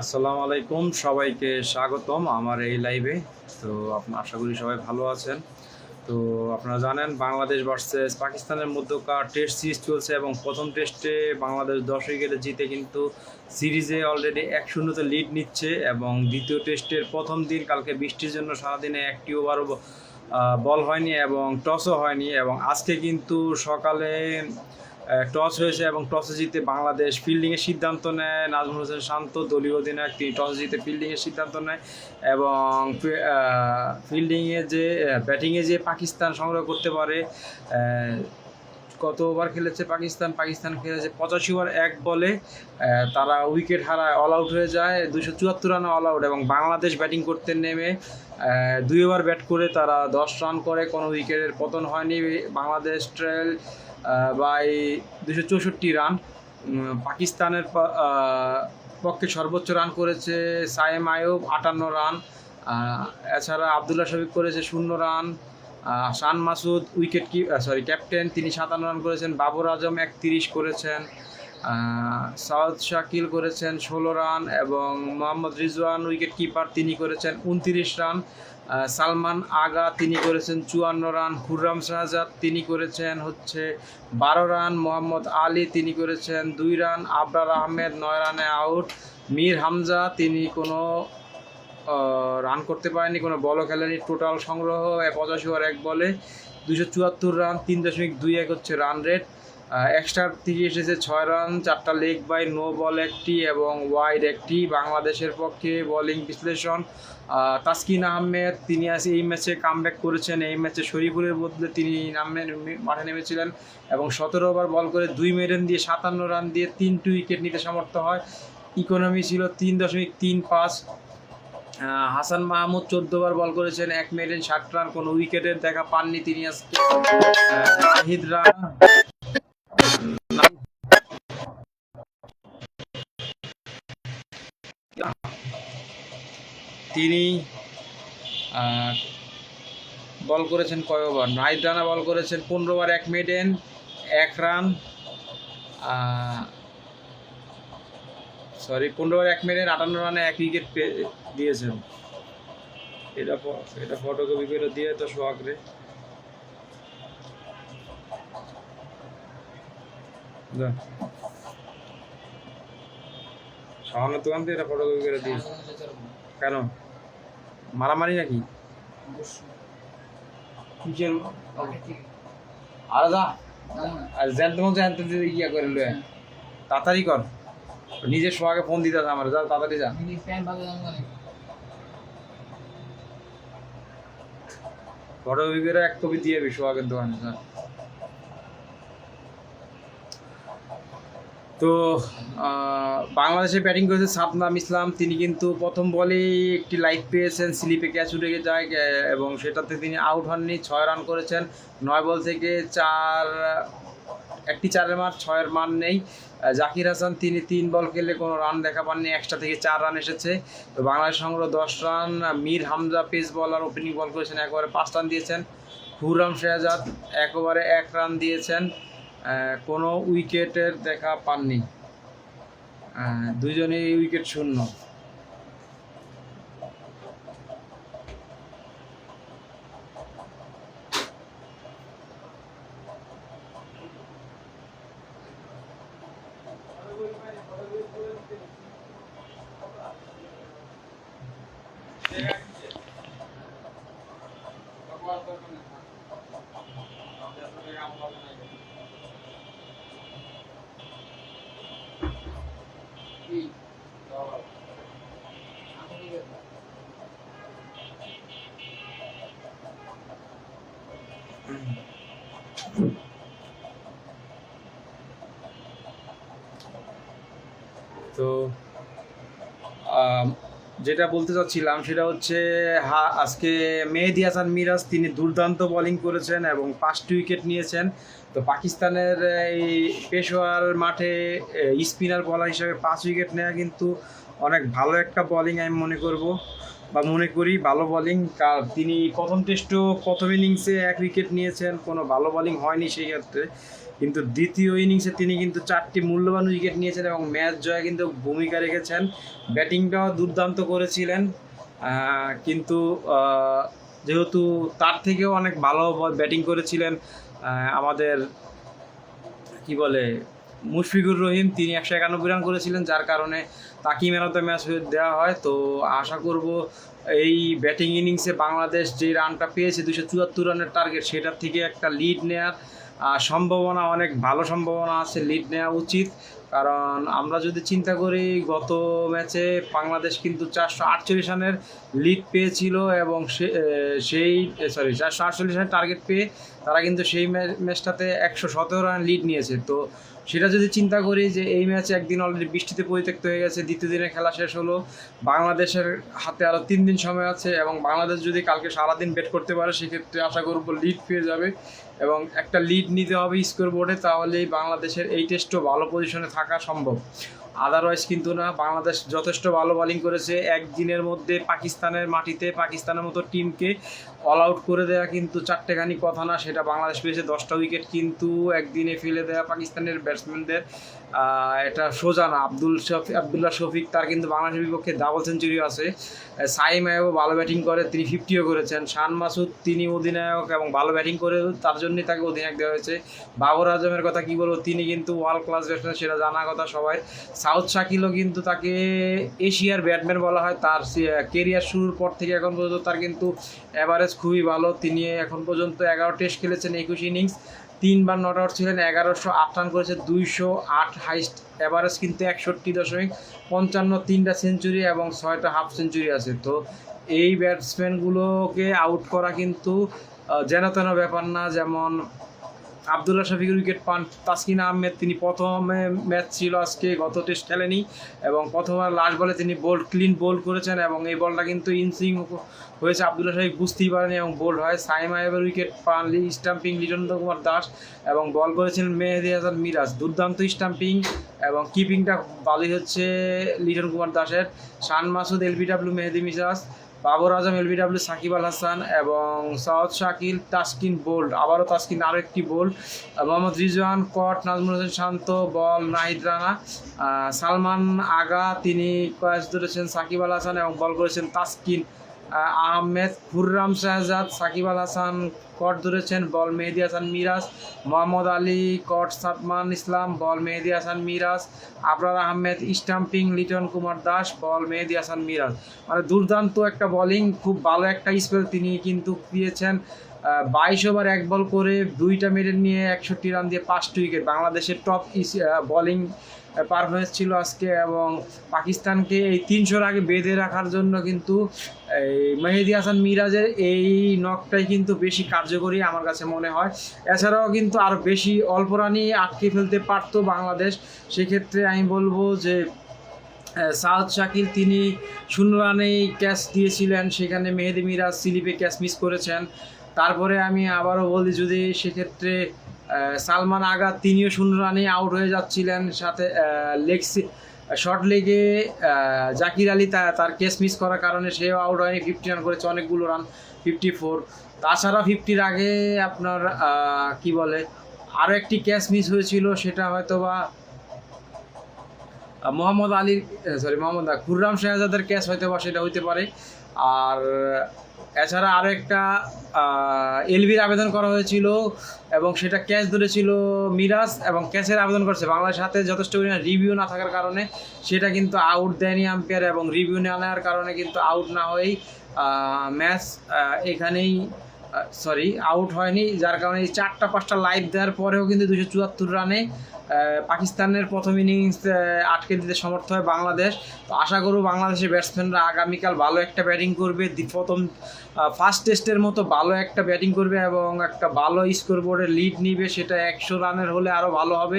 আসসালামু আলাইকুম, সবাইকে স্বাগতম আমার এই লাইভে। তো আপনার আশা করি সবাই ভালো আছেন। তো আপনারা জানেন বাংলাদেশ ভার্সেস পাকিস্তানের মধ্যকার টেস্ট সিরিজ চলছে এবং প্রথম টেস্টে বাংলাদেশ 10 উইকেটে জিতে কিন্তু সিরিজে অলরেডি 1-0 লিড নিচ্ছে। এবং দ্বিতীয় টেস্টের প্রথম দিন কালকে বৃষ্টির জন্য সারাদিনে একটি ওভারও বল হয়নি এবং টসও হয়নি। এবং আজকে কিন্তু সকালে টস হয়েছে এবং টসে জিতে বাংলাদেশ ফিল্ডিংয়ের সিদ্ধান্ত নেয়। নাজমুল হোসেন শান্ত দলীয় অধিনায়ক, তিনি টস জিতে ফিল্ডিংয়ের সিদ্ধান্ত নেয় এবং ফিল্ডিংয়ে যে ব্যাটিংয়ে যে পাকিস্তান সংগ্রহ করতে পারে। কত ওভার খেলেছে পাকিস্তান খেলেছে 85 ওভার, এক বলে তারা উইকেট হারায়, অল আউট হয়ে যায়, 274 রানে অল আউট। এবং বাংলাদেশ ব্যাটিং করতে নেমে 2 ওভার ব্যাট করে তারা 10 রান করে, কোনো উইকেটের পতন হয়নি। Bangladesh trail by 264 run. পাকিস্তানের পক্ষে সর্বোচ্চ রান করেছে সায়েম আয়ুব 58 রান। এছাড়া আবদুল্লাহ শফিক করেছে 0 রান। শান মাসুদ ক্যাপ্টেন, তিনি 57 রান করেছেন। বাবর আজম 31 করেছেন। সাউদ শাকিল করেছেন 16 রান এবং মোহাম্মদ রিজওয়ান উইকেট কিপার, তিনি করেছেন 29 রান। সালমান আগা, তিনি করেছেন 54 রান। খুররাম শাহজাদ, তিনি করেছেন 12 রান। মোহাম্মদ আলী, তিনি করেছেন 2 রান। আবরার আহমেদ 9 রানে আউট। মীর হামজা, তিনি কোনো রান করতে পারেনি, কোনো বলও খেলেনি। টোটাল সংগ্রহ 85 ওভার, এক বলে 274 রান, 3.21 হচ্ছে রান রেট। এক্সট্রা থেকে এসেছে 6 রান, 4টা লেগ বাই, নো বল একটি এবং ওয়াইড একটি। বাংলাদেশের পক্ষে বোলিং বিশ্লেষণ তাসকিন আহমেদ, তিনি এই ম্যাচে কামব্যাক করেছেন। এই ম্যাচে শরীফুলের বদলে তিনি মাঠে নেমেছিলেন এবং 17 ওভার বল করে 2 মেডেন দিয়ে 57 রান দিয়ে 3টি উইকেট নিতে সমর্থ হয়। ইকোনমি ছিল 3.35। হাসান মাহমুদ 14 ওভার বল করেছেন, 1 মেডেন 60 রান, কোনো উইকেটের দেখা পাননি তিনি আজকে। নাহিদ রানা, তিনি বল করেছেন কয় ওভার? নাহিদ রানা বল করেছেন 15 over, 1 maiden 1 run. 15 over 1 maiden 58 রানে 1 উইকেট দিয়েছেন। এটা ফটোকপি করে দিয়ে তো সোহাগরে সামান্য দোকান থেকে এটা ফটোকপি করে দিয়েছে। কেন মারামারি নাকি? আরে যা, আর ইয়া করে লয়ে তাড়াতাড়ি কর, নিজের সোহাগে ফোন দিতে আমার, যা তাড়াতাড়ি যা। ফটোকপি করে 1 কপি দিয়ে সোহাগের দোকানে। তো বাংলাদেশে ব্যাটিং করেছে সাদনাম ইসলাম, তিনি কিন্তু প্রথম বলেই একটি লাইফ পেয়েছেন, স্লিপে ক্যাচ উঠে যায় এবং সেটাতে তিনি আউট হননি। 6 রান করেছেন 9 বল থেকে, 4 মার, 6 মান নেই। জাকির হাসান, তিনি 3 বল খেলে কোনো রান দেখা পাননি, এক্সট্রা থেকে 4 রান এসেছে। তো বাংলাদেশ সংগ্রহ 10 run. Mir Hamza pace bowler, opening ball করেছেন, 1 ওভারে 5 রান দিয়েছেন। খুররাম শাহজাদ 1 ওভারে 1 রান দিয়েছেন, কোনো উইকেটের দেখা পাননি, দুজনেই উইকেট শূন্য। তো যেটা বলতে চাচ্ছিলাম সেটা হচ্ছে আজকে মেহেদী হাসান মিরাজ, তিনি দুর্দান্ত বোলিং করেছেন এবং 5টি উইকেট নিয়েছেন। তো পাকিস্তানের এই পেশোয়ার মাঠে স্পিনার বলার হিসাবে 5 উইকেট নেওয়া কিন্তু অনেক ভালো একটা বোলিং আমি মনে করি ভালো বোলিং। তিনি প্রথম ইনিংসে 1 উইকেট নিয়েছেন, কোনো ভালো বোলিং হয়নি সেই ক্ষেত্রে। কিন্তু দ্বিতীয় ইনিংসে তিনি কিন্তু 4টি মূল্যবান উইকেট নিয়েছেন এবং ম্যাচ জয়ে কিন্তু ভূমিকা রেখেছেন। ব্যাটিংটাও দুর্দান্ত করেছিলেন, কিন্তু যেহেতু তার থেকেও অনেক ভালো ব্যাটিং করেছিলেন আমাদের কি বলে মুশফিকুর রহিম, তিনি 191 রান করেছিলেন, যার কারণে তাকেই ম্যান অফ দ্য ম্যাচ দেওয়া হয়। তো আশা করব এই ব্যাটিং ইনিংসে বাংলাদেশ যে রানটা পেয়েছে 274 রানের টার্গেট, সেটার থেকে একটা লিড নেওয়ার সম্ভাবনা, অনেক ভালো সম্ভাবনা আছে, লিড নেওয়া উচিত। কারণ আমরা যদি চিন্তা করি গত ম্যাচে বাংলাদেশ কিন্তু 448 রানের লিড পেয়েছিল এবং সেই 448 রানের টার্গেট পেয়ে তারা কিন্তু সেই ম্যাচটাতে 117 রান লিড নিয়েছে। তো সেটা যদি চিন্তা করি যে এই ম্যাচে একদিন অলরেডি বৃষ্টিতে পরিত্যক্ত হয়ে গেছে, দ্বিতীয় দিনে খেলা শেষ হলো, বাংলাদেশের হাতে আরও 3 দিন সময় আছে এবং বাংলাদেশ যদি কালকে সারাদিন ব্যাট করতে পারে সেক্ষেত্রে আশা করব লিড পেয়ে যাবে এবং একটা লিড নিতে হবে স্কোর বোর্ডে, তাহলেই বাংলাদেশের এই টেস্টও ভালো পজিশনে থাকা সম্ভব। আদারওয়াইজ কিন্তু না। বাংলাদেশ যথেষ্ট ভালো বোলিং করেছে, একদিনের মধ্যে পাকিস্তানের মাটিতে পাকিস্তানের মতো টিমকে অল আউট করে দেওয়া কিন্তু চারটেখানি কথা না। সেটা বাংলাদেশ পেয়েছে 10টা উইকেট, কিন্তু একদিনে ফেলে দেওয়া পাকিস্তানের ব্যাটসম্যানদের এটা সোজা না। আবদুল্লাহ শফিক, তার কিন্তু বাংলাদেশের বিপক্ষে ডাবল সেঞ্চুরি আছে। সাইম আইয়ুব ভালো ব্যাটিং করে, তিনি 50ও করেছেন। শান মাসুদ, তিনি অধিনায়ক এবং ভালো ব্যাটিং করে, তার জন্যই তাকে অধিনায়ক দেওয়া হয়েছে। বাবর আজমের কথা কি বলবো, তিনি কিন্তু ওয়ার্ল্ড ক্লাস ব্যাটসম্যান, সেটা জানা কথা সবাই। সাউথ শাকিলও কিন্তু তাকে এশিয়ার ব্যাটম্যান বলা হয়। তার কেরিয়ার শুরুর পর থেকে এখন পর্যন্ত তার কিন্তু অ্যাভারেজ খুবই ভালো। তিনি এখন পর্যন্ত 11 টেস্ট খেলেছেন, 21 ইনিংস, 3 বার নট আউট ছিলেন, 1108 রান করেছে, 208 হাইস্ট অ্যাভারেজ কিন্তু 61.55, 3টা সেঞ্চুরি এবং 6টা হাফ সেঞ্চুরি আছে। তো এই ব্যাটসম্যানগুলোকে আউট করা কিন্তু যেন তেন ব্যাপার না। যেমন আবদুল্লাহ শফিকের উইকেট পান তাসকিন আহমেদ, তিনি প্রথমে ম্যাচ ছিল আজকে, গত টেস্ট খেলেনি এবং প্রথমবার লাস্ট বলে তিনি ক্লিন বোল্ড করেছেন এবং এই বলটা কিন্তু ইনসুইং হয়েছে, আবদুল্লাহ শফিক বুঝতেই পারেনি এবং বোল্ড হয়। সাইম আইয়ুবের উইকেট পান স্টাম্পিং লিটন কুমার দাস এবং বল করেছিলেন মেহেদী হাসান মিরাজ, দুর্দান্ত স্টাম্পিং এবং কিপিংটা ভালোই হচ্ছে লিটন কুমার দাসের। শান মাসুদ এলবিডব্লিউ মেহেদী মিরাজ, বাবর আজম এলবিডব্লিউ সাকিব আল হাসান এবং সাউথ শাকিল, তাসকিন বোল্ড, আবারও তাসকিন আরও একটি বোল্ড, মোহাম্মদ রিজওয়ান কট, নাজমুল হোসেন শান্ত বল, নাহিদ রানা, সালমান আগা তিনি ক্যাচ ধরেছেন, সাকিব আল হাসান এবং বল করেছেন তাসকিন আহমেদ, খুররাম শাহজাদ, সাকিব আল হাসান কট ধরেছেন, বল মেহেদী হাসান মিরাজ, মোহাম্মদ আলী কট, সাদমান ইসলাম, বল মেহেদী হাসান মিরাজ, আবরার আহমেদ স্টাম্পিং, লিটন কুমার দাস, বল মেহেদী হাসান মিরাজ। মানে দুর্দান্ত একটা বোলিং, খুব ভালো একটা স্পেল তিনি কিন্তু দিয়েছেন। 22 ওভার 1 বল করে 2টা মেডেল নিয়ে 61 রান দিয়ে 5টি উইকেট, বাংলাদেশের টপ বোলিং পারফরমেন্স ছিল আজকে এবং পাকিস্তানকে এই 300-র আগে বেঁধে রাখার জন্য কিন্তু এই মেহেদী হাসান মিরাজের এই নকটাই কিন্তু বেশি কার্যকরী আমার কাছে মনে হয়। এছাড়াও কিন্তু আরও বেশি অল্প রানই আটকে ফেলতে পারতো বাংলাদেশ। সেক্ষেত্রে আমি বলবো যে সাউথ শাকিল তিনি 0 রানেই ক্যাচ দিয়েছিলেন, সেখানে মেহেদী মিরাজ স্লিপে ক্যাচ মিস করেছেন। তারপরে আমি আবারও বলি, যদি সেক্ষেত্রে সালমান আগা তিনিও 0 রানেই আউট হয়ে যাচ্ছিলেন, সাথে শর্ট লেগে জাকির আলী তার ক্যাচ মিস করার কারণে সেও আউট হয়নি, 50 রান করেছে, অনেকগুলো রান, 54। তাছাড়া 50-র আগে আপনার কি বলে আরও একটি ক্যাচ মিস হয়েছিল, সেটা হয়তো বা খুররাম শাহজাদের ক্যাচ হয়তো বা সেটা হইতে পারে। আর এছাড়া আরও একটা এলবির আবেদন করা হয়েছিল এবং সেটা ক্যাচ ধরেছিল মিরাজ এবং ক্যাচের আবেদন করছে, বাংলাদেশের হাতে যথেষ্ট পরিমাণে রিভিউ না থাকার কারণে সেটা কিন্তু আউট দেয়নি আম্পায়ার এবং রিভিউ না নেওয়ার কারণে কিন্তু আউট না হয়েই ম্যাচ এখানেই আউট হয়নি, যার কারণে এই 4টা-5টা লাইভ দেওয়ার পরেও কিন্তু 274 রানে পাকিস্তানের প্রথম ইনিংস আটকে দিতে সমর্থ হয় বাংলাদেশ। তো আশা করব বাংলাদেশের ব্যাটসম্যানরা আগামীকাল ভালো একটা ব্যাটিং করবে, ফার্স্ট টেস্টের মতো ভালো একটা ব্যাটিং করবে এবং একটা ভালো স্কোর বোর্ডে লিড নিবে, সেটা 100 রানের হলে আরও ভালো হবে।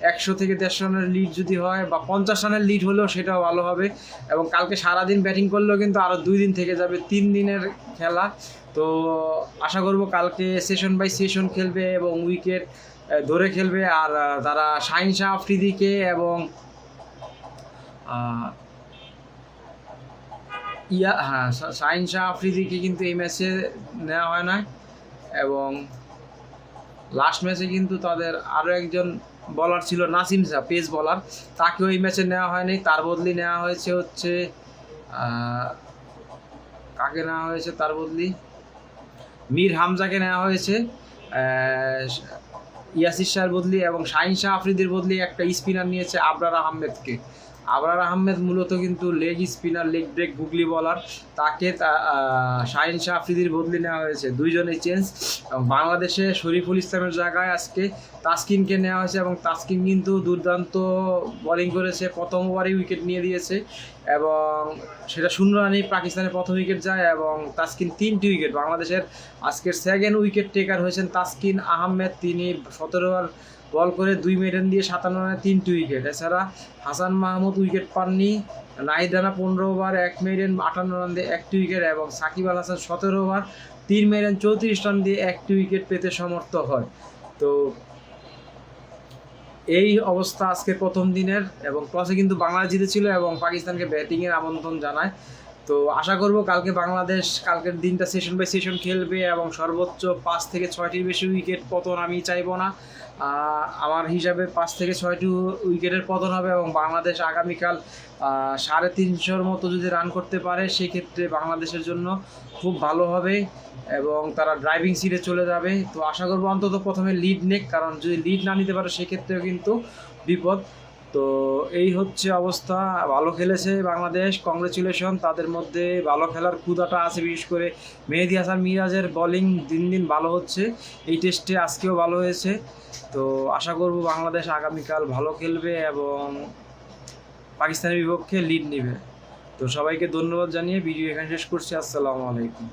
100 থেকে 150 রানের লিড যদি হয় বা 50 রানের লিড হলেও সেটাও ভালো হবে এবং কালকে সারাদিন ব্যাটিং করলেও কিন্তু আরও 2 দিন থেকে যাবে, 3 দিনের খেলা। তো আশা করব কালকে সেশন বাই সেশন খেলবে এবং উইকেট ধরে খেলবে। আর তারা শাহিন শাহ আফ্রিদিকে এবং শাহিন শাহ আফ্রিদিকে কিন্তু এই ম্যাচে নেওয়া হয় না এবং লাস্ট ম্যাচে কিন্তু তাদের আরও একজন বলার ছিল নাসিম শাহ, পেস বলার, তাকেও এই ম্যাচে নেওয়া হয়নি। তার বদলি নেওয়া হয়েছে হচ্ছে কাকে নেওয়া হয়েছে, তার বদলি মীর হামজাকে নেওয়া হয়েছে ইয়াসির শাহের বদলি, এবং শাহিন শাহ আফ্রিদির বদলি একটা স্পিনার নিয়েছে আবরার আহমেদকে। আবরার আহমেদ মূলত কিন্তু leg spinner, leg break googly bowler, তাকে শাহিন শাহ আফ্রিদির বদলি নেওয়া হয়েছে, দুইজনেই চেঞ্জ। এবং বাংলাদেশে শরীফুল ইসলামের জায়গায় আজকে তাসকিনকে নেওয়া হয়েছে, এবং তাসকিন কিন্তু দুর্দান্ত বোলিং করেছে, প্রথম ওভারেই উইকেট নিয়ে দিয়েছে, এবং সেটা 0 রানেই পাকিস্তানের প্রথম উইকেট যায়, এবং তাসকিন 3টি উইকেট। বাংলাদেশের আজকের সেকেন্ড উইকেট টেকার হয়েছেন তাসকিন আহমেদ, তিনি 17 ওভার বল করে 2 মেডেন দিয়ে 57 রানে 3টি উইকেট। এছাড়া হাসান মাহমুদ উইকেট পাননি, Nahid Rana 15 over 1 maiden 58 run দিয়ে 1টি উইকেট, এবং Shakib Al Hasan 17 over 3 maiden 34 run দিয়ে 1টি উইকেট পেতে সমর্থ হয়। তো এই অবস্থা আজকে প্রথম দিনের, এবং টসে কিন্তু বাংলাদেশ জিতেছিল এবং পাকিস্তানকে ব্যাটিংয়ের আমন্ত্রণ জানায়। তো আশা করব কালকে বাংলাদেশ কালকের দিনটা সেশন বাই সেশন খেলবে, এবং সর্বোচ্চ 5 থেকে 6টির বেশি উইকেট পতন আমি চাইবো না। আমার হিসাবে 5 থেকে 6টি উইকেটের পতন হবে, এবং বাংলাদেশ আগামীকাল 350-র মতো যদি রান করতে পারে সেক্ষেত্রে বাংলাদেশের জন্য খুব ভালো হবে, এবং তারা ড্রাইভিং সিটে চলে যাবে। তো আশা করবো অন্তত প্রথমে লিড নেক, কারণ যদি লিড না নিতে পারে সেক্ষেত্রেও কিন্তু বিপদ। তো এই হচ্ছে অবস্থা। ভালো খেলেছে বাংলাদেশ, কংগ্রেচুলেশন, তাদের মধ্যে ভালো খেলার ক্ষুধাটা আছে। বিশেষ করে মেহেদী হাসান মিরাজের বোলিং দিন দিন ভালো হচ্ছে, এই টেস্টে আজকেও ভালো হয়েছে। তো আশা করব বাংলাদেশ আগামীকাল ভালো খেলবে এবং পাকিস্তানের বিপক্ষে লিড নেবে। তো সবাইকে ধন্যবাদ জানিয়ে ভিডিও এখানে শেষ করছি। আসসালামু আলাইকুম।